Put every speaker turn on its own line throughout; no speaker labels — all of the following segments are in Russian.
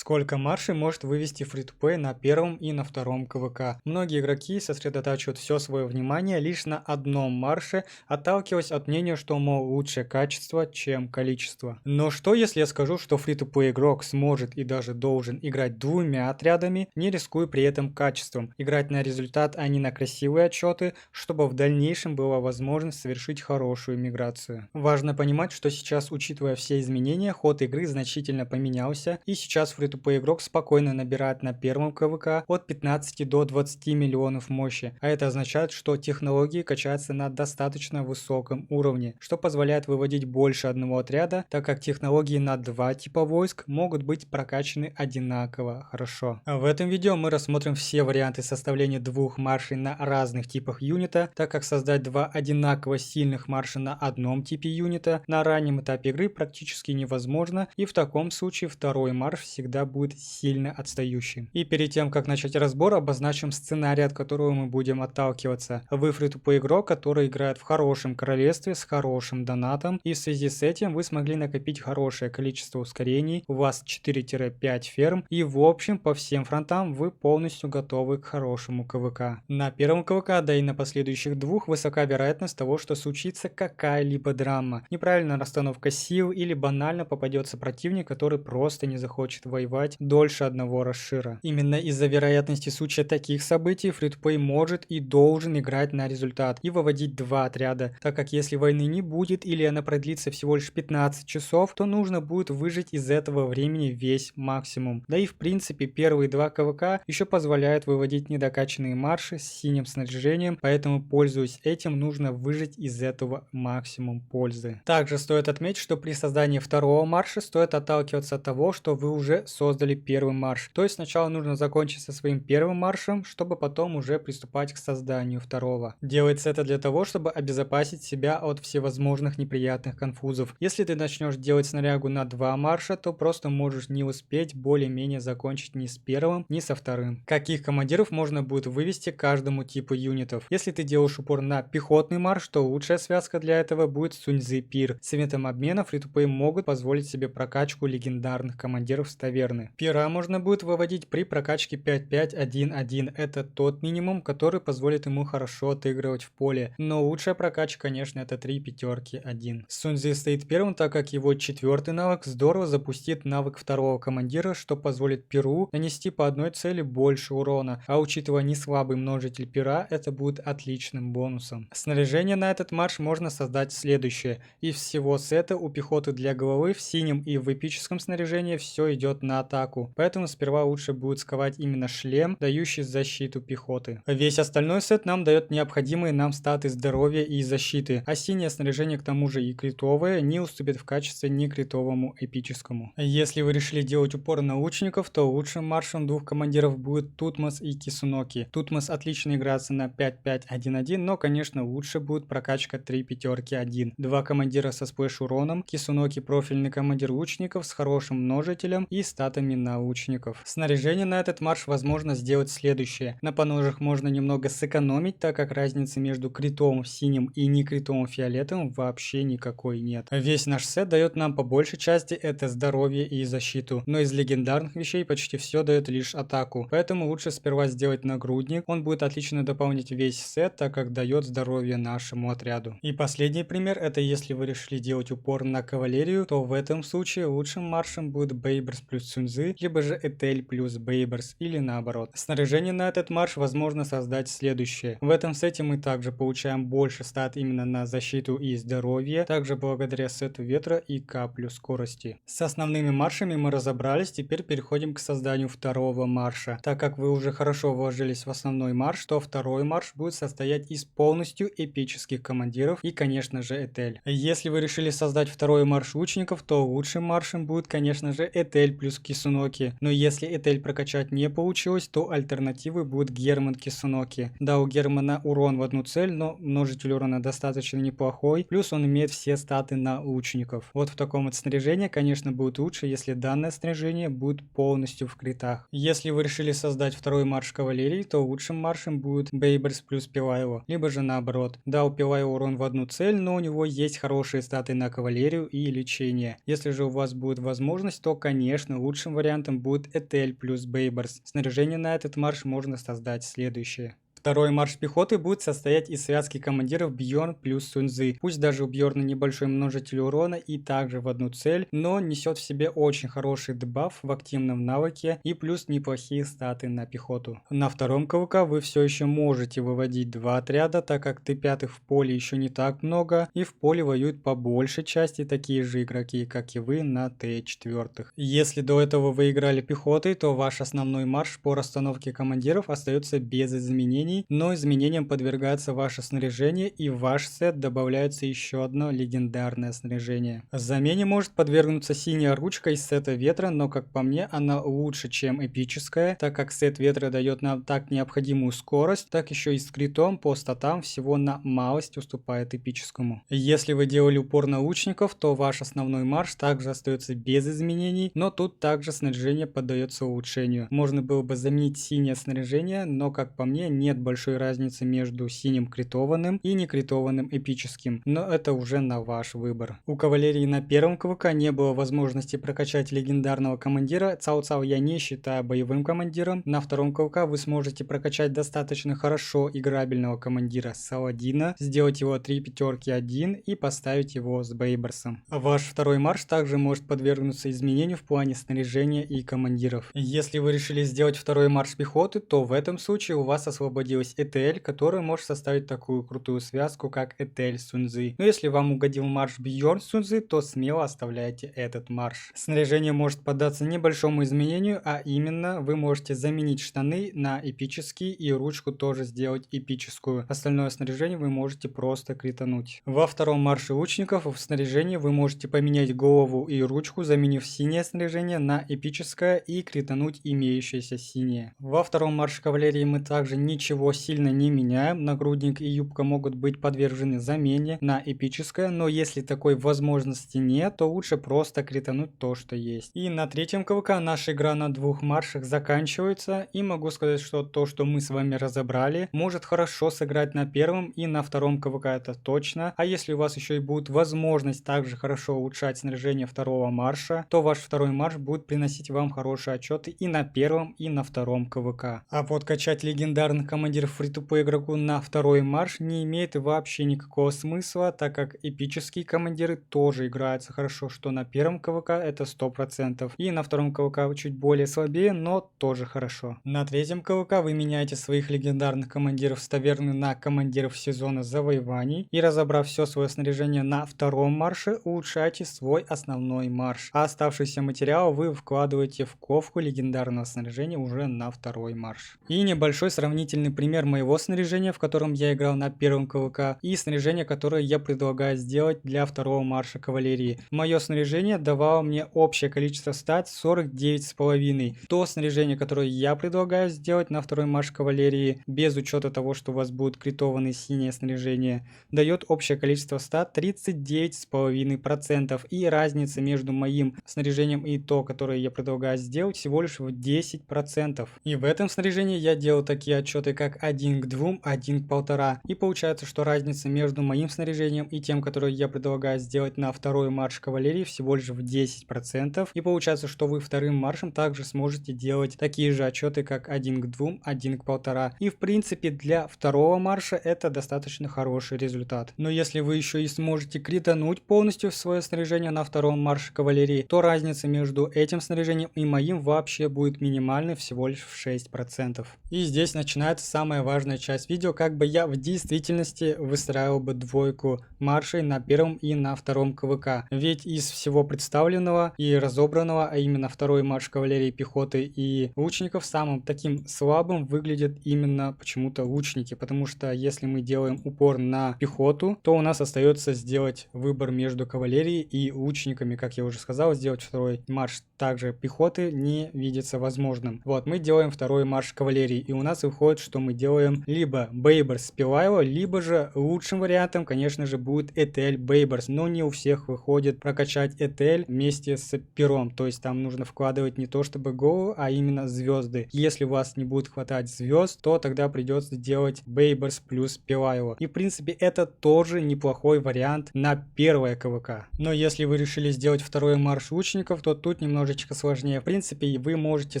Сколько маршей может вывести фри-то-плей на первом и на втором КВК? Многие игроки сосредотачивают все свое внимание лишь на одном марше, отталкиваясь от мнения, что, мол, лучшее качество, чем количество. Но что если я скажу, что фри-то-плей игрок сможет и даже должен играть двумя отрядами, не рискуя при этом качеством, играть на результат, а не на красивые отчеты, чтобы в дальнейшем была возможность совершить хорошую миграцию. Важно понимать, что сейчас, учитывая все изменения, ход игры значительно поменялся, и сейчас фри-то-плей игрок спокойно набирает на первом КВК от 15 до 20 миллионов мощи, а это означает, что технологии качаются на достаточно высоком уровне, что позволяет выводить больше одного отряда, так как технологии на два типа войск могут быть прокачаны одинаково хорошо. В этом видео мы рассмотрим все варианты составления двух маршей на разных типах юнита, так как создать два одинаково сильных марша на одном типе юнита на раннем этапе игры практически невозможно, и в таком случае второй марш всегда будет сильно отстающим. И перед тем, как начать разбор, обозначим сценарий, от которого мы будем отталкиваться. Вы фри-то-плей игрок, который играет в хорошем королевстве с хорошим донатом, и в связи с этим вы смогли накопить хорошее количество ускорений, у вас 4-5 ферм, и в общем по всем фронтам вы полностью готовы к хорошему КВК. На первом КВК, да и на последующих двух, высока вероятность того, что случится какая-либо драма, неправильная расстановка сил или банально попадется противник, который просто не захочет воевать дольше одного расшира. Именно из-за вероятности случая таких событий фри-то-плей может и должен играть на результат и выводить два отряда, так как если войны не будет или она продлится всего лишь 15 часов, то нужно будет выжать из этого времени весь максимум. Да и в принципе первые два КВК еще позволяют выводить недокачанные марши с синим снаряжением, поэтому пользуясь этим нужно выжать из этого максимум пользы. Также стоит отметить, что при создании второго марша стоит отталкиваться от того, что вы уже создали первый марш. То есть сначала нужно закончить со своим первым маршем, чтобы потом уже приступать к созданию второго. Делается это для того, чтобы обезопасить себя от всевозможных неприятных конфузов. Если ты начнешь делать снарягу на два марша, то просто можешь не успеть более-менее закончить ни с первым, ни со вторым. Каких командиров можно будет вывести каждому типу юнитов? Если ты делаешь упор на пехотный марш, то лучшая связка для этого будет Суньцзы Пир. С eventом обмена фри-то-плей могут позволить себе прокачку легендарных командиров с таверны. Пира можно будет выводить при прокачке 5-5-1-1. Это тот минимум, который позволит ему хорошо отыгрывать в поле. Но лучшая прокачка, конечно, это 3-5-1. Суньцзы стоит первым, так как его четвертый навык здорово запустит навык второго командира, что позволит Пиру нанести по одной цели больше урона. А учитывая неслабый множитель Пира, это будет отличным бонусом. Снаряжение на этот марш можно создать следующее. Из всего сета у пехоты для головы в синем и в эпическом снаряжении все идет на атаку. Поэтому сперва лучше будет сковать именно шлем, дающий защиту пехоты. Весь остальной сет нам дает необходимые нам статы здоровья и защиты. А синее снаряжение к тому же и критовое не уступит в качестве ни критовому эпическому. Если вы решили делать упор на лучников, то лучшим маршем двух командиров будет Тутмос и Кисуноки. Тутмос отлично играется на 5-5-1-1, но конечно лучше будет прокачка 3-5-1. Два командира со сплэш уроном, Кисуноки профильный командир лучников с хорошим множителем и статами на лучников. Снаряжение на этот марш возможно сделать следующее. На поножах можно немного сэкономить, так как разницы между критовым синим и некритовым фиолетовым вообще никакой нет. Весь наш сет дает нам по большей части это здоровье и защиту, но из легендарных вещей почти все дает лишь атаку, поэтому лучше сперва сделать нагрудник, он будет отлично дополнить весь сет, так как дает здоровье нашему отряду. И последний пример, это если вы решили делать упор на кавалерию, то в этом случае лучшим маршем будет Бейберс плюс Суньцзы, либо же Этель плюс Бейберс, или наоборот. Снаряжение на этот марш возможно создать следующее. В этом сете мы также получаем больше стат именно на защиту и здоровье, также благодаря сету ветра и каплю скорости. С основными маршами мы разобрались, теперь переходим к созданию второго марша. Так как вы уже хорошо вложились в основной марш, то второй марш будет состоять из полностью эпических командиров и конечно же Этель. Если вы решили создать второй марш лучников, то лучшим маршем будет конечно же Этель плюс Кисуноки. Но если Этель прокачать не получилось, то альтернативой будет Герман Кисуноки. Да, у Германа урон в одну цель, но множитель урона достаточно неплохой, плюс он имеет все статы на лучников. Вот в таком вот снаряжении, конечно, будет лучше, если данное снаряжение будет полностью в критах. Если вы решили создать второй марш кавалерии, то лучшим маршем будет Бейберс плюс Пилайло, либо же наоборот. Да, у Пилайло урон в одну цель, но у него есть хорошие статы на кавалерию и лечение. Если же у вас будет возможность, то, конечно, лучше лучшим вариантом будет Этель плюс Бейберс. Снаряжение на этот марш можно создать следующее. Второй марш пехоты будет состоять из связки командиров Бьорн плюс Суньцзы. Пусть даже у Бьорна небольшой множитель урона и также в одну цель, но несет в себе очень хороший дебаф в активном навыке и плюс неплохие статы на пехоту. На втором КВК вы все еще можете выводить 2 отряда, так как Т5 в поле еще не так много, и в поле воюют по большей части такие же игроки, как и вы на Т4. Если до этого вы играли пехотой, то ваш основной марш по расстановке командиров остается без изменений, но изменениям подвергается ваше снаряжение, и в ваш сет добавляется еще одно легендарное снаряжение. Замене может подвергнуться синяя ручка из сета ветра, но как по мне она лучше, чем эпическая, так как сет ветра дает нам так необходимую скорость, так еще и с критом по статам всего на малость уступает эпическому. Если вы делали упор на лучников, то ваш основной марш также остается без изменений, но тут также снаряжение поддается улучшению. Можно было бы заменить синее снаряжение, но как по мне нет большой разницы между синим критованным и некритованным эпическим, но это уже на ваш выбор. У кавалерии на первом КВК не было возможности прокачать легендарного командира, Цао Цао я не считаю боевым командиром. На втором КВК вы сможете прокачать достаточно хорошо играбельного командира Саладина, сделать его 3 пятерки 1 и поставить его с Бейберсом. Ваш второй марш также может подвергнуться изменению в плане снаряжения и командиров. Если вы решили сделать второй марш пехоты, то в этом случае у вас освободилась Этель, которая может составить такую крутую связку, как Этель Суньцзы. Но если вам угодил марш Бьорн Суньцзы, то смело оставляйте этот марш. Снаряжение может поддаться небольшому изменению, а именно вы можете заменить штаны на эпические и ручку тоже сделать эпическую. Остальное снаряжение вы можете просто критануть. Во втором марше лучников в снаряжении вы можете поменять голову и ручку, заменив синее снаряжение на эпическое и критануть имеющееся синее. Во втором марше кавалерии мы также ничего сильно не меняем, нагрудник и юбка могут быть подвержены замене на эпическое, но если такой возможности нет, то лучше просто критануть то, что есть. И на третьем КВК наша игра на 2 маршах заканчивается, и могу сказать, что то, что мы с вами разобрали, может хорошо сыграть на первом и на втором КВК, это точно. А если у вас еще и будет возможность также хорошо улучшать снаряжение второго марша, то ваш второй марш будет приносить вам хорошие отчеты и на первом, и на втором КВК. А вот качать легендарных командиров фри-то-плей игроку на второй марш не имеет вообще никакого смысла, так как эпические командиры тоже играются хорошо, что на первом КВК это 100%, и на втором КВК чуть более слабее, но тоже хорошо. На третьем КВК вы меняете своих легендарных командиров с таверны на командиров сезона завоеваний, и разобрав все свое снаряжение на втором марше, улучшайте свой основной марш, а оставшийся материал вы вкладываете в ковку легендарного снаряжения уже на второй марш. И небольшой сравнительный пример моего снаряжения, в котором я играл на первом КВК, и снаряжение, которое я предлагаю сделать для второго марша кавалерии. Мое снаряжение давало мне общее количество стат 49,5. То снаряжение, которое я предлагаю сделать на второй марш кавалерии, без учета того, что у вас будет критованное синее снаряжение, дает общее количество стат 39,5%. И разница между моим снаряжением и то, которое я предлагаю сделать, всего лишь в 10%. И в этом снаряжении я делал такие отчеты, как 1 к 2, 1 к 1,5. И получается, что разница между моим снаряжением и тем, которое я предлагаю сделать на второй марш кавалерии, всего лишь в 10%. И получается, что вы вторым маршем также сможете делать такие же отчеты, как 1 к 2, 1 к 1,5. И в принципе для второго марша это достаточно хороший результат. Но если вы еще и сможете критануть полностью свое снаряжение на втором марше кавалерии, то разница между этим снаряжением и моим вообще будет минимальной, всего лишь в 6%. И здесь начинается самая важная часть видео, как бы я в действительности выстраивал бы двойку маршей на первом и на втором КВК. Ведь из всего представленного и разобранного, а именно второй марш кавалерии, пехоты и лучников, самым таким слабым выглядят именно почему-то лучники, потому что если мы делаем упор на пехоту, то у нас остается сделать выбор между кавалерией и лучниками, как я уже сказал, сделать второй марш также пехоты не видится возможным. Вот, мы делаем второй марш кавалерии, и у нас выходит, что мы делаем либо Бейберс Пилайло, либо же лучшим вариантом, конечно же, будет Этель Бейберс. Но не у всех выходит прокачать Этель вместе с пером. То есть там нужно вкладывать не то чтобы голову, а именно звезды. Если у вас не будет хватать звезд, то тогда придется делать Бейберс плюс Пилайло. И в принципе это тоже неплохой вариант на первое КВК. Но если вы решили сделать второй марш лучников, то тут немножечко сложнее. В принципе, вы можете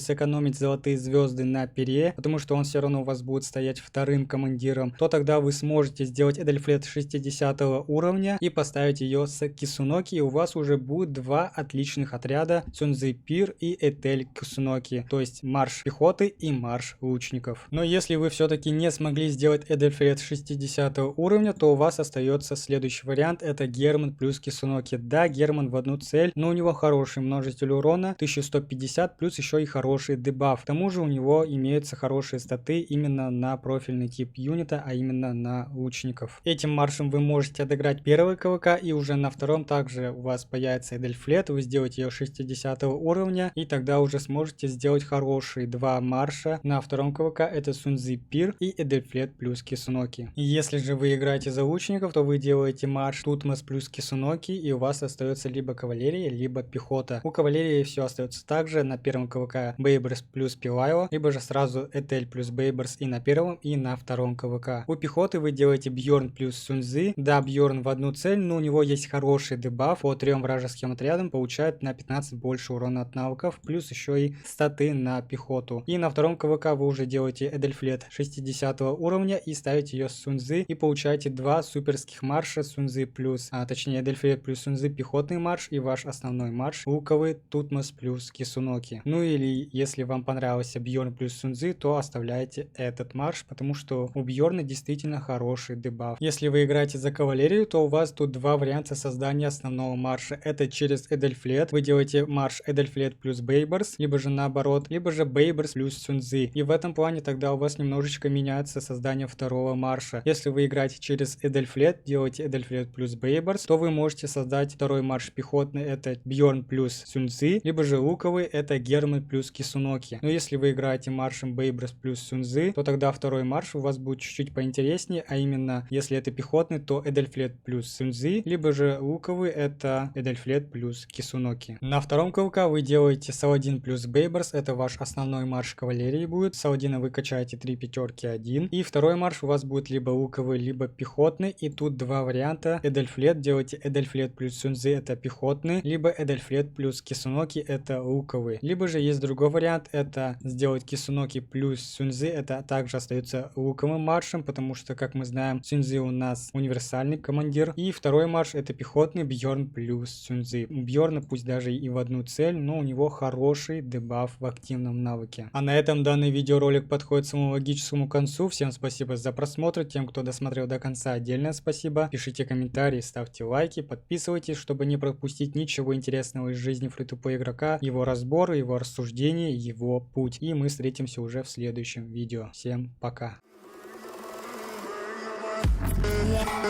сэкономить золотые звезды на пере, потому что он все равно у вас будет стоять вторым командиром. То тогда вы сможете сделать Эдельфлет 60 уровня и поставить ее с Кисуноки, и у вас уже будет два отличных отряда Цунзы Пир и Этель Кисуноки, то есть марш пехоты и марш лучников. Но если вы все-таки не смогли сделать Эдельфлет 60 уровня, то у вас остается следующий вариант, это Герман плюс Кисуноки. Да, Герман в одну цель, но у него хороший множитель урона 1150, плюс еще и хороший дебаф. К тому же у него имеются хорошие статы именно на профильный тип юнита, а именно на лучников. Этим маршем вы можете отыграть первый КВК, и уже на втором также у вас появится Эдельфлет, вы сделаете ее 60 уровня, и тогда уже сможете сделать хорошие два марша на втором КВК, это Цунзы Пир и Эдельфлет плюс Кисуноки. И если же вы играете за лучников, то вы делаете марш Тутмос плюс Кисуноки, и у вас остается либо кавалерия, либо пехота. У кавалерии все остается так же, на первом КВК Бейберс плюс Пилайло, либо же сразу Этель плюс Бейберс и на первом, и на втором КВК. У пехоты вы делаете Бьорн плюс Цунзы. Да, Бьорн в одну цель, но у него есть хороший дебаф, по 3 вражеским отрядам получает на 15 больше урона от навыков, плюс еще и статы на пехоту. И на втором КВК вы уже делаете Эдельфлет 60 уровня и ставите ее с Цунзы, и получаете два суперских марша Цунзы плюс, точнее Эдельфлет плюс Цунзы пехотный марш и ваш основной марш луковый Тутмос плюс Кисуноки. Ну или если вам понравился Бьорн плюс Цунзы, то оставляйте этот марш, потому что у Бьорна действительно хороший дебаф. Если вы играете за кавалерию, то у вас тут два варианта создания основного марша. Это через Эдельфлет, вы делаете марш Эдельфлет плюс Бейберс, либо же наоборот, либо же Бейберс плюс Цунзы. И в этом плане тогда у вас немножечко меняется создание второго марша. Если вы играете через Эдельфлет, делаете Эдельфлет плюс Бейберс, то вы можете создать второй марш пехотный, это Бьорн плюс Цунзы, либо же луковый, это Герман плюс Кисуноки. Но если вы играете маршем Бейберс плюс Цунзы, то тогда второй марш у вас будет чуть-чуть поинтереснее, а именно, если это пехотный, то Эдельфлет плюс Цунзы, либо же луковый, это Эдельфлет плюс Кисуноки. На втором КВК вы делаете Саладин плюс Бейберс, это ваш основной марш кавалерии будет. Саладина вы качаете 3 пятерки 1. И второй марш у вас будет либо луковый, либо пехотный. И тут два варианта. Эдельфлет, делайте Эдельфлет плюс Цунзы, это пехотный, либо Эдельфлет плюс Кисуноки, это луковый. Либо же есть другой вариант, это сделать Кисуноки плюс Цунзы, это также остается луковым маршем, потому что, как мы знаем, Цунзы у нас универсальный командир. И второй марш это пехотный Бьорн плюс Цунзы. У Бьорна пусть даже и в одну цель, но у него хороший дебаф в активном навыке. А на этом данный видеоролик подходит к своему логическому концу. Всем спасибо за просмотр, тем, кто досмотрел до конца, отдельное спасибо. Пишите комментарии, ставьте лайки, подписывайтесь, чтобы не пропустить ничего интересного из жизни фри-то-плей игрока, его разборы, его рассуждения, его путь. И мы встретимся уже в следующем видео. Всем пока! Yeah.